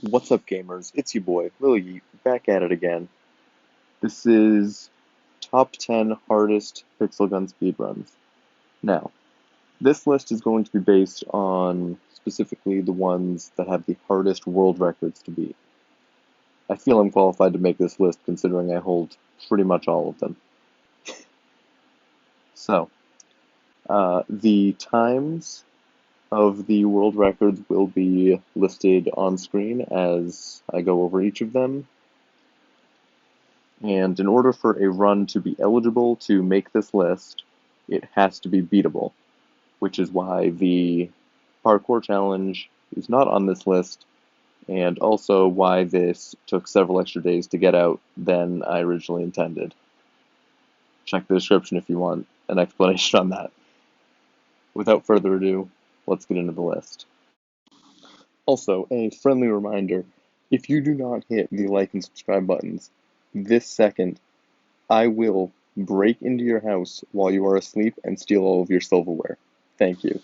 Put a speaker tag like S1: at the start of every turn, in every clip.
S1: What's up, gamers? It's your boy, Lil Yeet, back at it again. This is top 10 hardest pixel gun speedruns. Now, this list is going to be based on specifically the ones that have the hardest world records to beat. I feel I'm qualified to make this list considering I hold pretty much all of them. So, the times of the world records will be listed on screen as I go over each of them. And in order for a run to be eligible to make this list, it has to be beatable, which is why the parkour challenge is not on this list, and also why this took several extra days to get out than I originally intended. Check the description if you want an explanation on that. Without further ado, let's get into the list. Also, a friendly reminder, if you do not hit the like and subscribe buttons this second, I will break into your house while you are asleep and steal all of your silverware. Thank you.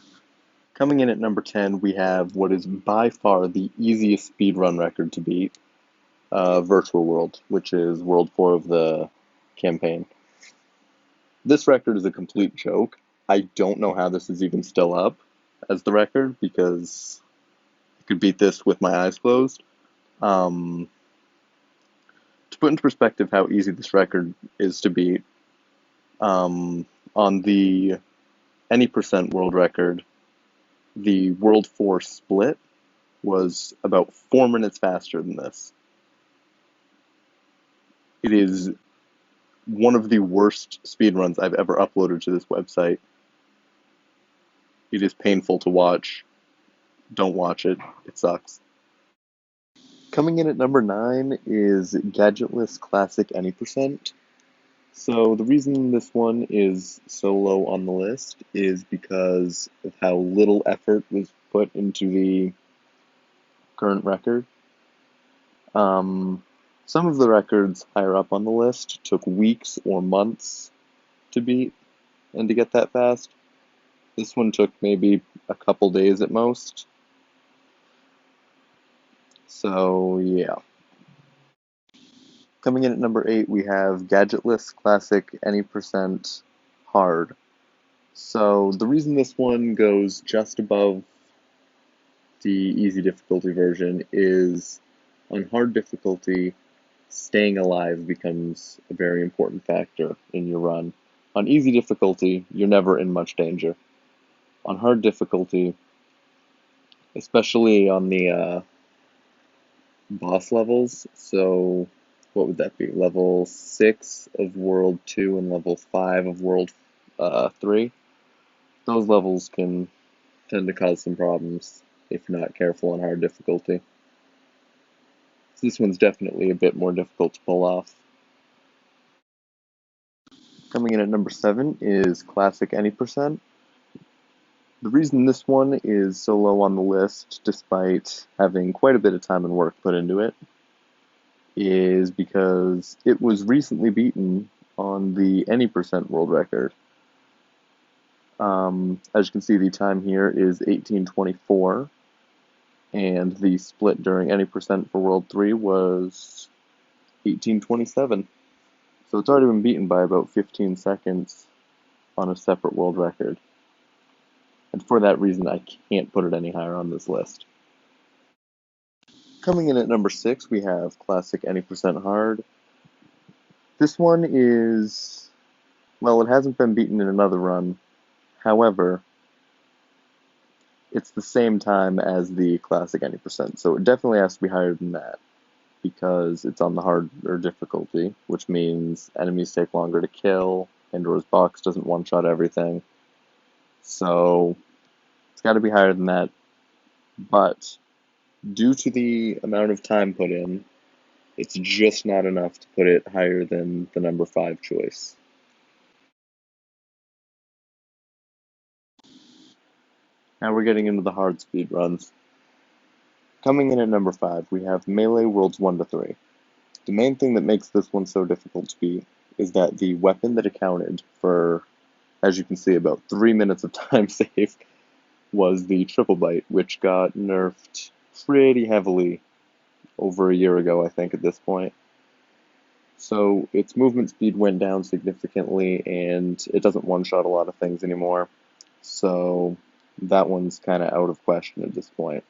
S1: Coming in at number 10, we have what is by far the easiest speedrun record to beat, Virtual World, which is World 4 of the campaign. This record is a complete joke. I don't know how this is even still up as the record, because I could beat this with my eyes closed. To put into perspective how easy this record is to beat, on the any percent world record, the World 4 split was about 4 minutes faster than this. It is one of the worst speedruns I've ever uploaded to this website. It is painful to watch. Don't watch it. It sucks. Coming in at number 9 is Gadgetless Classic Any Percent. So the reason this one is so low on the list is because of how little effort was put into the current record. Some of the records higher up on the list took weeks or months to beat and to get that fast. This one took maybe a couple days at most. So, yeah. Coming in at number 8, we have Gadgetless Classic Any Percent Hard. So, the reason this one goes just above the easy difficulty version is on hard difficulty, staying alive becomes a very important factor in your run. On easy difficulty, you're never in much danger. On hard difficulty, especially on the boss levels, so what would that be? Level 6 of World 2 and level 5 of World 3. Those levels can tend to cause some problems if you're not careful on hard difficulty. So this one's definitely a bit more difficult to pull off. Coming in at number 7 is Classic Any Percent. The reason this one is so low on the list, despite having quite a bit of time and work put into it, is because it was recently beaten on the Any Percent world record. As you can see, the time here is 18:24, and the split during Any Percent for World 3 was 18:27. So it's already been beaten by about 15 seconds on a separate world record. And for that reason, I can't put it any higher on this list. Coming in at number 6, we have Classic Any Percent Hard. This one is, well, it hasn't been beaten in another run. However, it's the same time as the Classic Any Percent, so it definitely has to be higher than that, because it's on the harder difficulty, which means enemies take longer to kill, Pandora's Box doesn't one-shot everything. So it's got to be higher than that, but due to the amount of time put in, it's just not enough to put it higher than the number 5 choice. Now we're getting into the hard speed runs. Coming in at number 5, we have Melee Worlds 1 to 3. The main thing that makes this one so difficult to beat is that the weapon that accounted for, as you can see, about 3 minutes of time saved was the triple bite, which got nerfed pretty heavily over a year ago, I think, at this point. So its movement speed went down significantly, and it doesn't one-shot a lot of things anymore. So that one's kind of out of question at this point.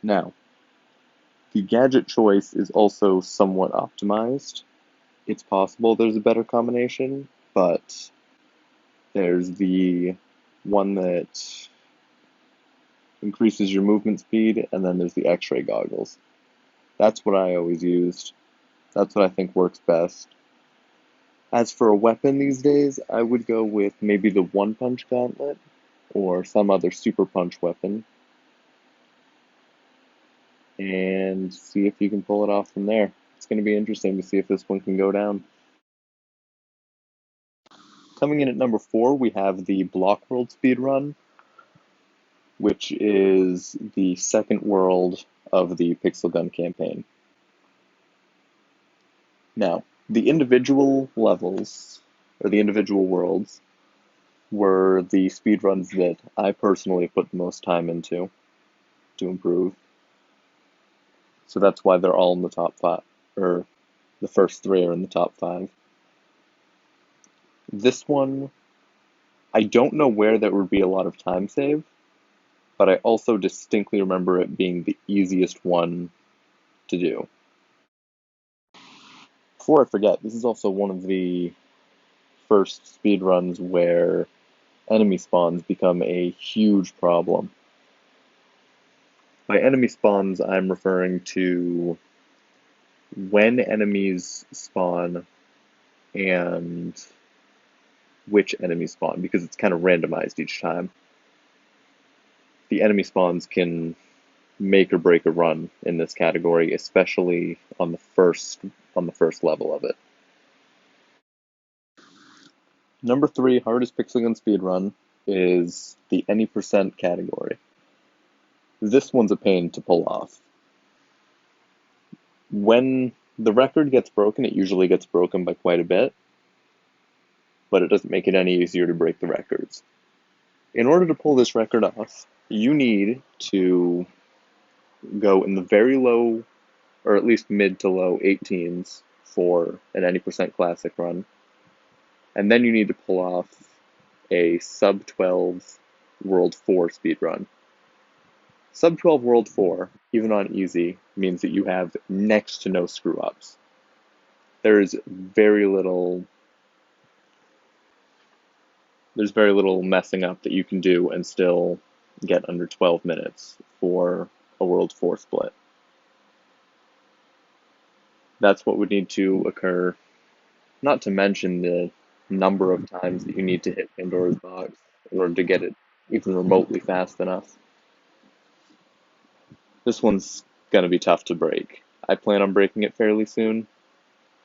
S1: Now, the gadget choice is also somewhat optimized. It's possible there's a better combination, but there's the one that increases your movement speed, and then there's the X-ray goggles. That's what I always used. That's what I think works best. As for a weapon these days, I would go with maybe the One Punch Gauntlet or some other Super Punch weapon and see if you can pull it off from there. It's going to be interesting to see if this one can go down. Coming in at number 4, we have the Block World Speedrun, which is the second world of the Pixel Gun campaign. Now, the individual levels, or the individual worlds, were the speedruns that I personally put the most time into to improve. So that's why they're all in the top 5, or the first 3 are in the top 5. This one, I don't know where there would be a lot of time save, but I also distinctly remember it being the easiest one to do. Before I forget, this is also one of the first speedruns where enemy spawns become a huge problem. By enemy spawns, I'm referring to when enemies spawn and which enemies spawn, because it's kind of randomized each time. The enemy spawns can make or break a run in this category, especially on the first level of it. Number 3, hardest pixel gun speedrun, is the any percent category. This one's a pain to pull off. When the record gets broken, it usually gets broken by quite a bit, but it doesn't make it any easier to break the records. In order to pull this record off, you need to go in the very low, or at least mid to low 18s for an any percent classic run, and then you need to pull off a sub 12 World 4 speed run. Sub 12 World 4, even on easy, means that you have next to no screw ups. There's very little messing up that you can do and still get under 12 minutes for a World 4 split. That's what would need to occur, not to mention the number of times that you need to hit Pandora's box in order to get it even remotely fast enough. This one's going to be tough to break. I plan on breaking it fairly soon,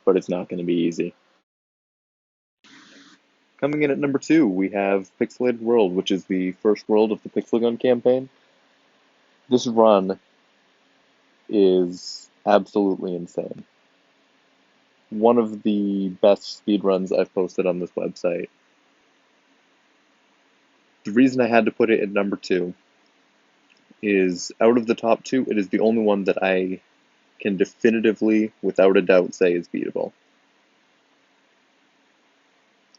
S1: but it's not going to be easy. Coming in at number 2, we have Pixelated World, which is the first world of the Pixel Gun campaign. This run is absolutely insane. One of the best speedruns I've posted on this website. The reason I had to put it at number 2 is, out of the top 2, it is the only one that I can definitively, without a doubt, say is beatable.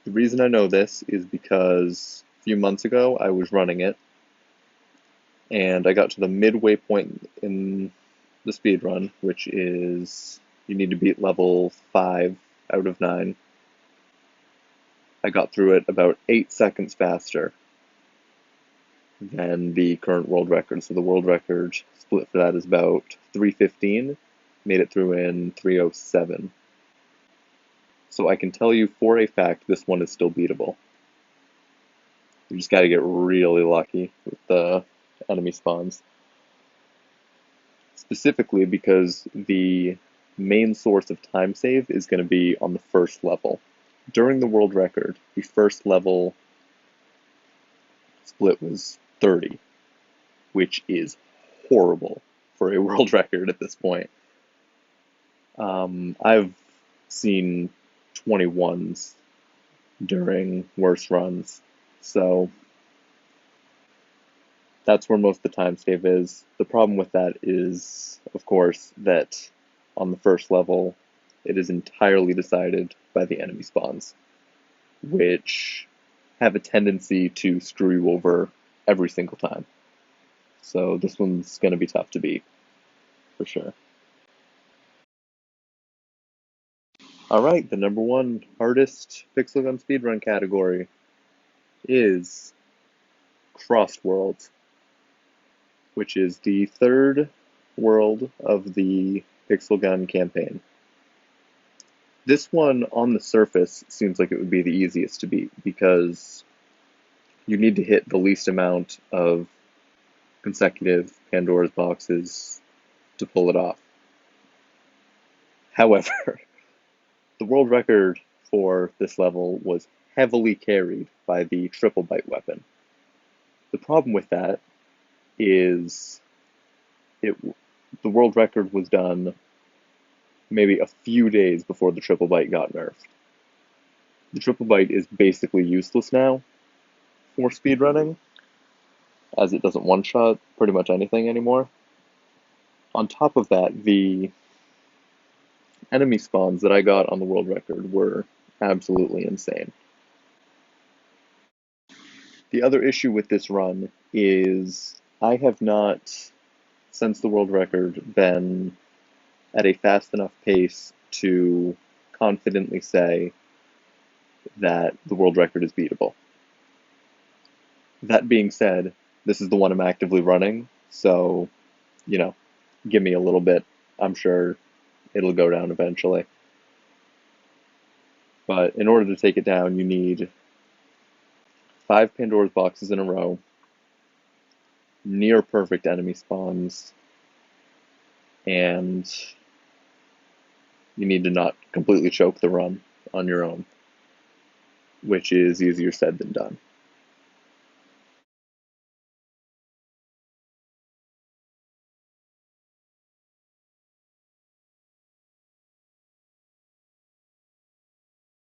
S1: The reason I know this is because a few months ago I was running it, and I got to the midway point in the speedrun, which is you need to beat level 5 out of 9. I got through it about 8 seconds faster than the current world record. So the world record split for that is about 3:15. Made it through in 3:07. So I can tell you for a fact this one is still beatable. You just got to get really lucky with the enemy spawns. Specifically because the main source of time save is going to be on the first level. During the world record, the first level split was 30, which is horrible for a world record at this point. I've seen 21s during worse runs, so That's where most of the time save is. The problem with that is, of course, that on the first level, it is entirely decided by the enemy spawns, which have a tendency to screw you over every single time. So this one's going to be tough to beat, for sure. Alright, the number one hardest pixel gun speedrun category is Crossed Worlds, which is the third world of the Pixel Gun campaign. This one, on the surface, seems like it would be the easiest to beat because you need to hit the least amount of consecutive Pandora's boxes to pull it off. However, the world record for this level was heavily carried by the triple bite weapon. The problem with that is the world record was done maybe a few days before the triple bite got nerfed. The triple bite is basically useless now for speedrunning, as it doesn't one-shot pretty much anything anymore. On top of that, the enemy spawns that I got on the world record were absolutely insane. The other issue with this run is I have not, since the world record, been at a fast enough pace to confidently say that the world record is beatable. That being said, this is the one I'm actively running, so, give me a little bit. I'm sure it'll go down eventually. But in order to take it down, you need 5 Pandora's boxes in a row, near perfect enemy spawns, and you need to not completely choke the run on your own, which is easier said than done.